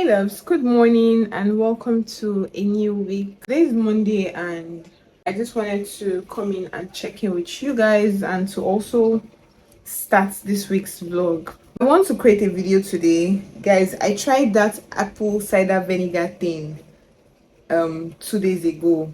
Loves, good morning and welcome to a new week. Today is Monday and I just wanted to come in and check in with you guys and to also start this week's vlog. I want to create a video today. Guys, I tried that apple cider vinegar thing 2 days ago.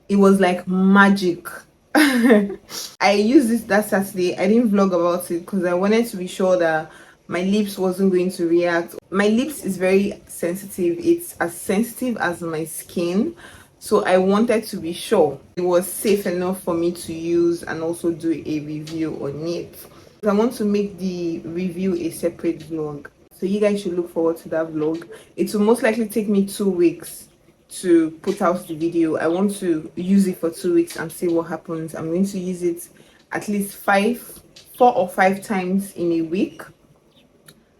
It was like magic. I used this that Saturday. I didn't vlog about it because I wanted to be sure that my lips wasn't going to react. My lips is very sensitive. It's as sensitive as my skin. So I wanted to be sure it was safe enough for me to use and also do a review on it. I want to make the review a separate vlog. So you guys should look forward to that vlog. It will most likely take me 2 weeks to put out the video. I want to use it for 2 weeks and see what happens. I'm going to use it at least 4 or 5 times in a week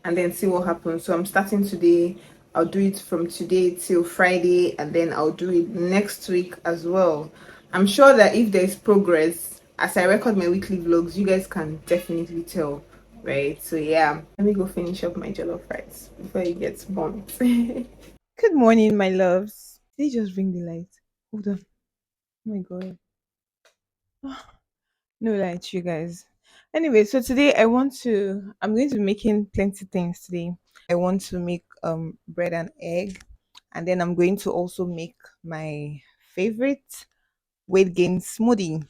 and then see what happens. So I'm starting today. I'll do it from today till Friday and then I'll do it next week as well. I'm sure that if there's progress as I record my weekly vlogs, you guys can definitely tell, right? So yeah, let me go finish up my jollof rice before it gets burnt. Good morning, my loves. Did they just ring the light? Hold on. Oh my god. No light, you guys. Anyway, so today I'm going to be making plenty things today. I want to make bread and egg, and then I'm going to also make my favorite weight gain smoothie.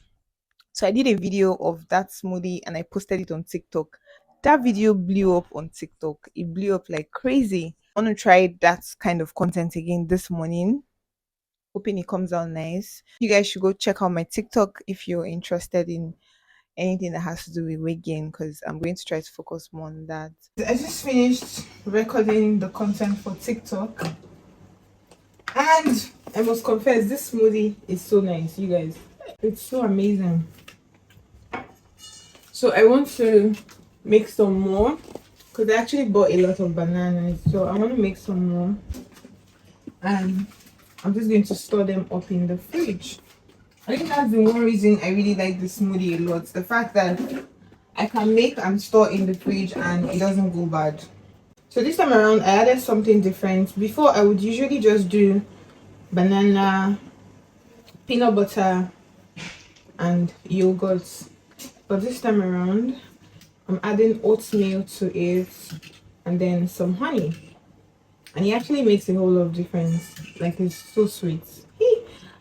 So I did a video of that smoothie and I posted it on TikTok. That video blew up on TikTok. It blew up like crazy. I want to try that kind of content again this morning. Hoping it comes out nice. You guys should go check out my TikTok if you're interested in anything that has to do with weight gain because I'm going to try to focus more on that. I just finished recording the content for TikTok and I must confess this smoothie is so nice, you guys. It's so amazing. So I want to make some more because I actually bought a lot of bananas. So I want to make some more and I'm just going to store them up in the fridge. I think that's the one reason I really like the smoothie a lot. The fact that I can make and store in the fridge and it doesn't go bad. So this time around, I added something different. Before, I would usually just do banana, peanut butter, and yogurt. But this time around, I'm adding oatmeal to it and then some honey. And it actually makes a whole lot of difference. Like, it's so sweet.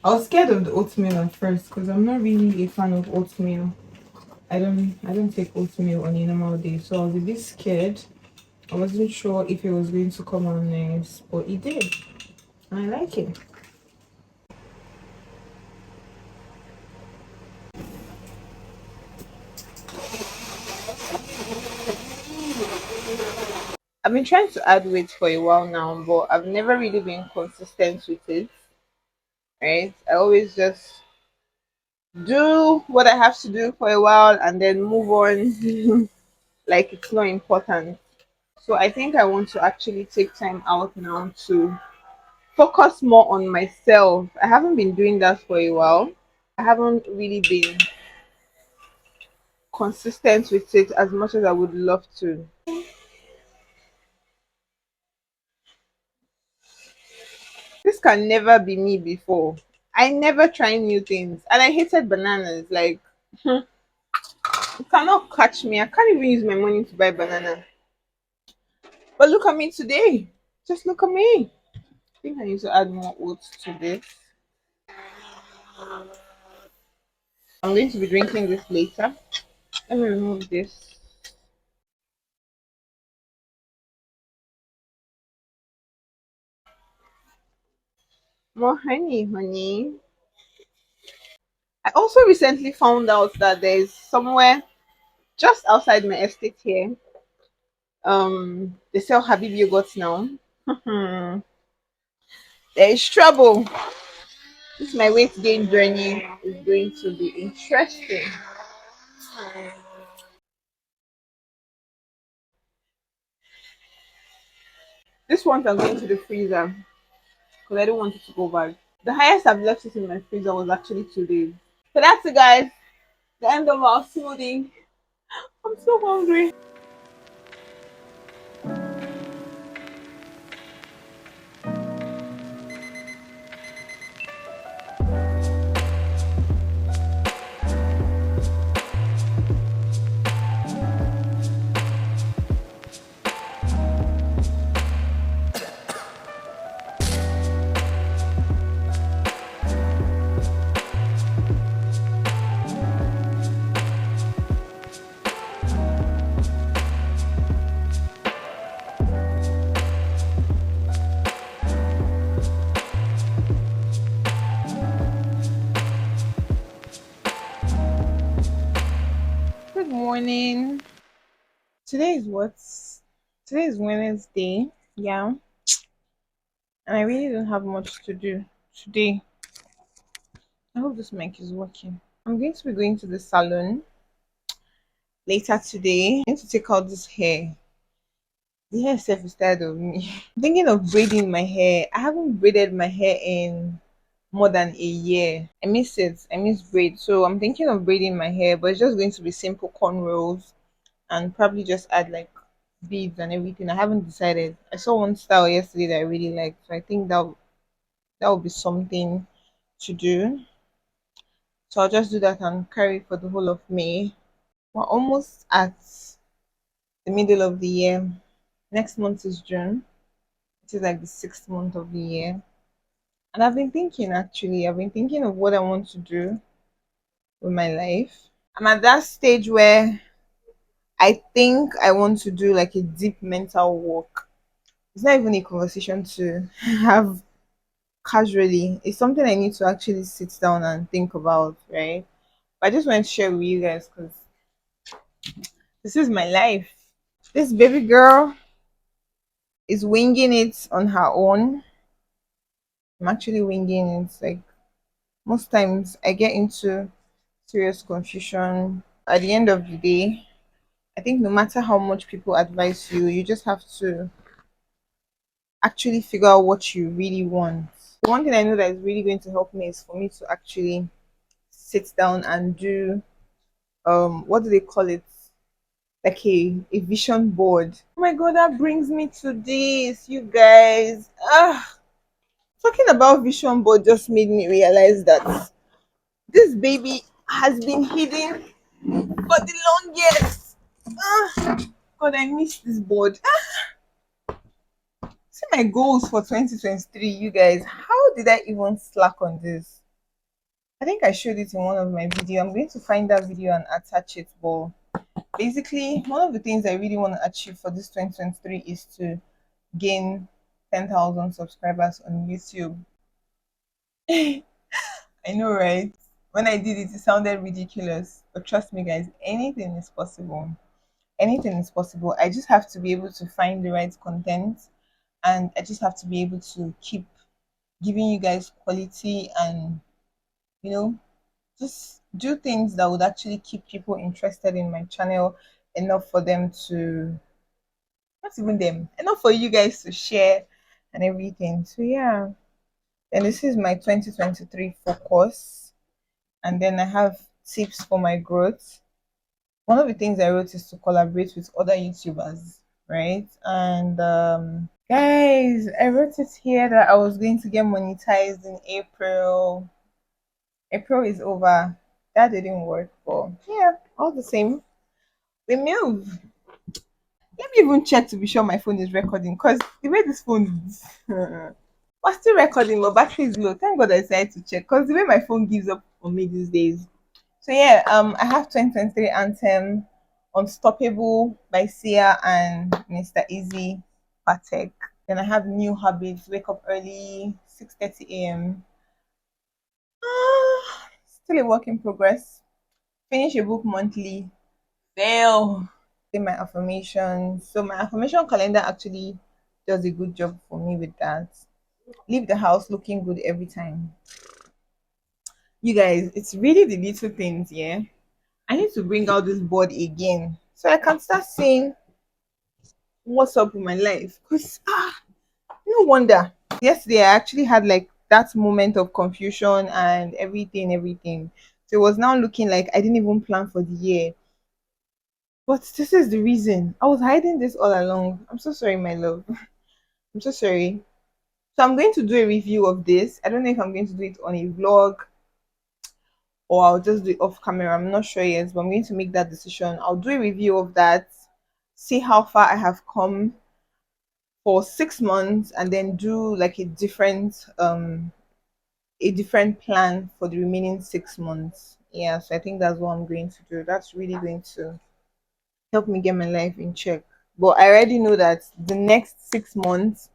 I was scared of the oatmeal at first because I'm not really a fan of oatmeal. I don't take oatmeal on a normal day, so I was a bit scared. I wasn't sure if it was going to come out nice, but it did. I like it. I've been trying to add weight for a while now, but I've never really been consistent with it. Right? I always just do what I have to do for a while and then move on like it's not important. So I think I want to actually take time out now to focus more on myself. I haven't been doing that for a while. I haven't really been consistent with it as much as I would love to. This can never be me before. I never try new things and I hated bananas. Like, you cannot catch me. I can't even use my money to buy banana. But look at me today. Just look at me. I think I need to add more oats to this. I'm going to be drinking this later. Let me remove this. More honey, honey. I also recently found out that there's somewhere just outside my estate here. They sell Habib yogurt now. There is trouble. This my weight gain journey is going to be interesting. This one I'm going to the freezer because I don't want it to go bad. The highest I've left it in my freezer was actually 2 days. So that's it, guys. The end of our smoothie. I'm so hungry. morning. Today is what? Today is Wednesday. Yeah, and I really don't have much to do today. I hope this mic is working. I'm going to be going to the salon later today. I'm going to take out this hair. The hair itself is tired of me. I'm thinking of braiding my hair. I haven't braided my hair in more than a year. I miss it. I miss braid. So I'm thinking of braiding my hair, but it's just going to be simple cornrows and probably just add like beads and everything. I haven't decided. I saw one style yesterday that I really liked, so I think that would be something to do. So I'll just do that and carry it for the whole of May. We're almost at the middle of the year. Next month is June. It is like the sixth month of the year. And I've been thinking of what I want to do with my life. I'm at that stage where I think I want to do like a deep mental work. It's not even a conversation to have casually. It's something I need to actually sit down and think about, right? But I just want to share with you guys because this is my life. This baby girl is winging it on her own. I'm actually winging it. Like most times, I get into serious confusion. At the end of the day, I think no matter how much people advise you, you just have to actually figure out what you really want. The one thing I know that is really going to help me is for me to actually sit down and do what do they call it, like a vision board. Oh my god, that brings me to this, you guys. Talking about vision board just made me realize that this baby has been hidden for the longest. God, I miss this board. See my goals for 2023, you guys. How did I even slack on this? I think I showed it in one of my video. I'm going to find that video and attach it. But basically, one of the things I really want to achieve for this 2023 is to gain 10,000 subscribers on YouTube. I know, right? When I did it, it sounded ridiculous. But trust me, guys, anything is possible. Anything is possible. I just have to be able to find the right content, and I just have to be able to keep giving you guys quality and, you know, just do things that would actually keep people interested in my channel enough for them to, not even them, enough for you guys to share and everything. So yeah, and this is my 2023 focus, and then I have tips for my growth. One of the things I wrote is to collaborate with other YouTubers, right? And guys, I wrote it here that I was going to get monetized in April. April is over. That didn't work, but yeah, all the same, we move. Let me even check to be sure my phone is recording, because the way this phone is, we're still recording, but battery is low. Thank God I decided to check, because the way my phone gives up on me these days. So yeah, I have 2023 anthem, Unstoppable by Sia and Mr. Easy Patek. Then I have new habits, wake up early, 6:30 a.m. Still a work in progress. Finish a book monthly. Fail. Say my affirmations. So my affirmation calendar actually does a good job for me with that. Leave the house looking good every time. You guys, it's really the little things, yeah. I need to bring out this board again so I can start seeing what's up with my life. Cause no wonder. Yesterday I actually had like that moment of confusion and everything. So it was now looking like I didn't even plan for the year. But this is the reason. I was hiding this all along. I'm so sorry, my love. I'm so sorry. So I'm going to do a review of this. I don't know if I'm going to do it on a vlog or I'll just do it off camera. I'm not sure yet, but I'm going to make that decision. I'll do a review of that, see how far I have come for 6 months, and then do like a different plan for the remaining 6 months. Yeah, so I think that's what I'm going to do. That's really going to help me get my life in check. But I already know that the next 6 months,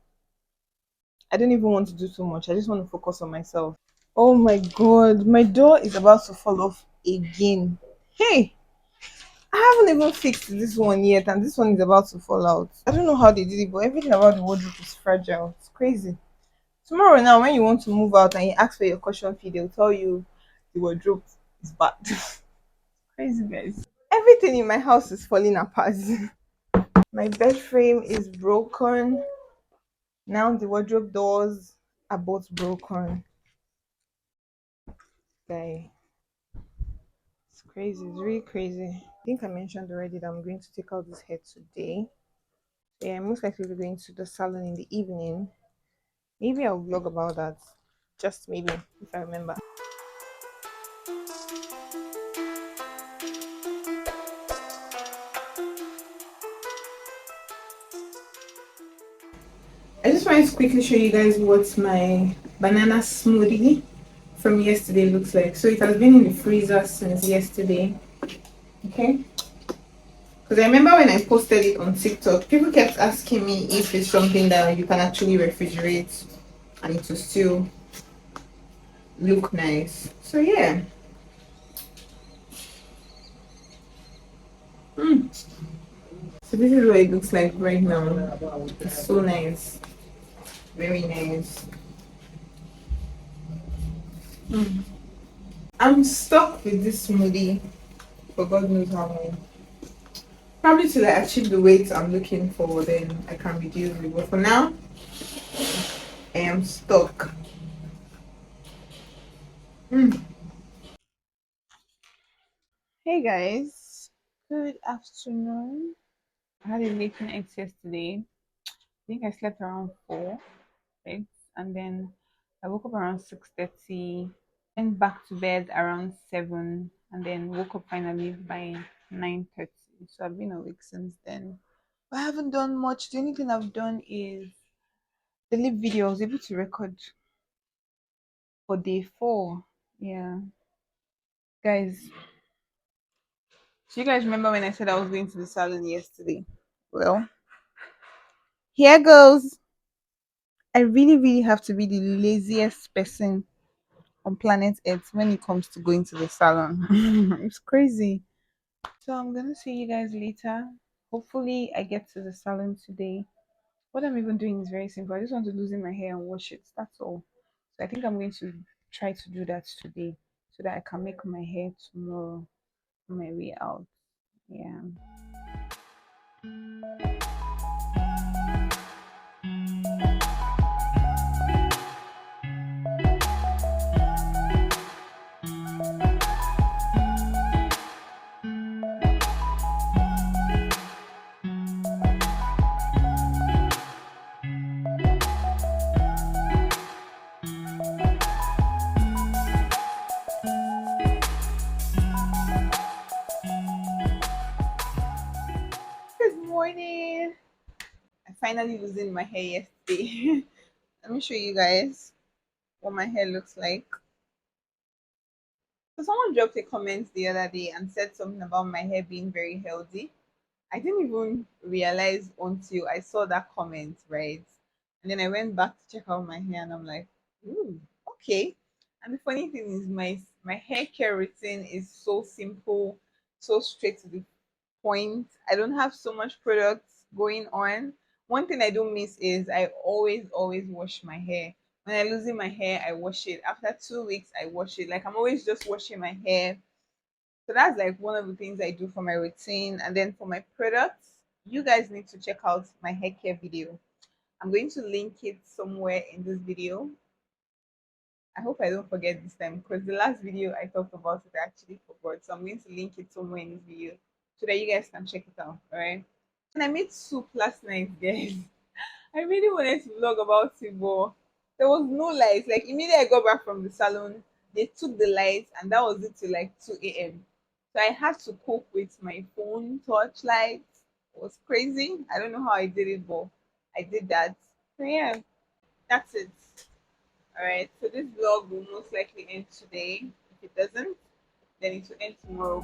I don't even want to do so much. I just want to focus on myself. Oh my god, my door is about to fall off again. Hey, I haven't even fixed this one yet, and this one is about to fall out. I don't know how they did it, but everything about the wardrobe is fragile. It's crazy. Tomorrow now, when you want to move out and you ask for your caution fee, they'll tell you the wardrobe is bad. Crazy guys. Everything in my house is falling apart. My bed frame is broken. Now the wardrobe doors are both broken. Guy, it's crazy. It's really crazy. I think I mentioned already that I'm going to take out this hair today. So yeah, I'm most likely be going to the salon in the evening. Maybe I'll vlog about that. Just maybe if I remember. I just wanted to quickly show you guys what my banana smoothie from yesterday looks like. So it has been in the freezer since yesterday. Okay. Because I remember when I posted it on TikTok, people kept asking me if it's something that you can actually refrigerate and it will still look nice. So yeah. Mm. So this is what it looks like right now. It's so nice. Very nice. Mm. I'm stuck with this smoothie for God knows how long. Probably till I achieve the weight I'm looking for, then I can reduce it. But for now, I am stuck. Mm. Hey guys, good afternoon. I had a late night yesterday. I think I slept around 4, right? And then I woke up around 6:30. Went back to bed around 7, and then woke up finally by 9:30. So I've been awake since then. I haven't done much. The only thing I've done is the live video. I was able to record for day 4. Yeah, guys. So you guys remember when I said I was going to the salon yesterday? Well, here goes. I really, really have to be the laziest person on planet Earth when it comes to going to the salon. It's crazy. So I'm gonna see you guys later. Hopefully, I get to the salon today. What I'm even doing is very simple. I just want to loosen my hair and wash it. That's all. So I think I'm going to try to do that today so that I can make my hair tomorrow on my way out. Yeah. Good morning. I finally loosened my hair yesterday. Let me show you guys what my hair looks like. So someone dropped a comment the other day and said something about my hair being very healthy. I didn't even realize until I saw that comment, right? And then I went back to check out my hair and I'm like, ooh, okay. And the funny thing is my hair care routine is so simple, so straight to the point. I don't have so much products going on. One thing I don't miss is I always wash my hair. When I losing my hair, I wash it. After 2 weeks, I wash it. Like I'm always just washing my hair. So that's like one of the things I do for my routine. And then for my products, you guys need to check out my hair care video. I'm going to link it somewhere in this video. I hope I don't forget this time because the last video I talked about it, I actually forgot. So I'm going to link it somewhere in this video so that you guys can check it out. All right. And I made soup last night, guys. I really wanted to vlog about it, but there was no lights. Like immediately I got back from the salon, they took the lights, and that was it till like 2 a.m. So I had to cook with my phone torchlight. It was crazy. I don't know how I did it, but I did that. So yeah, that's it. All right. So this vlog will most likely end today. If it doesn't, then it will end tomorrow.